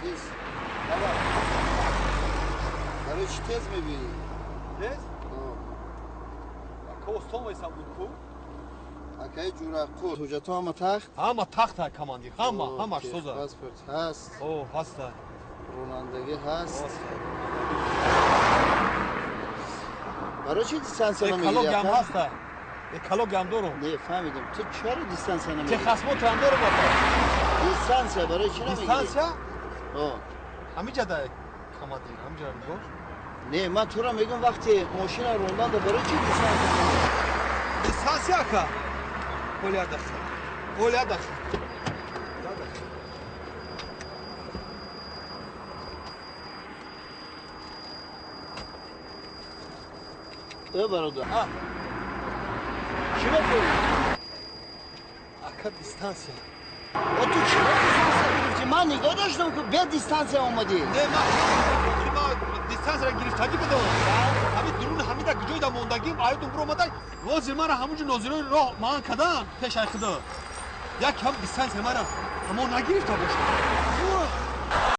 نیست. برای چی تز میبینی؟ تز؟ کوستان وایسا بود کو؟ اکای جورا کو حجت ها تخت؟ همه تخت کماندیر همش سوزه. پاسپورت هست. هست. رانندگی هست. برای چی دیستانس نمیگیری؟ کالوگ هم هست. کالوگ هم دارم. نه فهمیدم. تو چرا دیستانس نمیگیری؟ چه خصمت هم دارم بابا. دیستانس برای چی نمیگیری؟ دیستانس؟ همینجا ده کماندیر همینجا میگو. نه من تو را میگم وقتی ماشین روندن ده برای چی دیستانس نمیگیری؟ دیستانس یکا؟ اولیا دخل. برادر چی بکنی؟ اکا دیستانس تو چرا دیستانس گرفتی؟ من نگاه داشتم که به دیستانس اومدی. نه ما دیستانس را گرفتگی بدم. همین درون همین در جای ماندگیم آیا دنبال اومدن واسه من همونجا ناظرای راه مان کردن پیش خدا یک کم دیستانس مرا اما نگرفته باشه.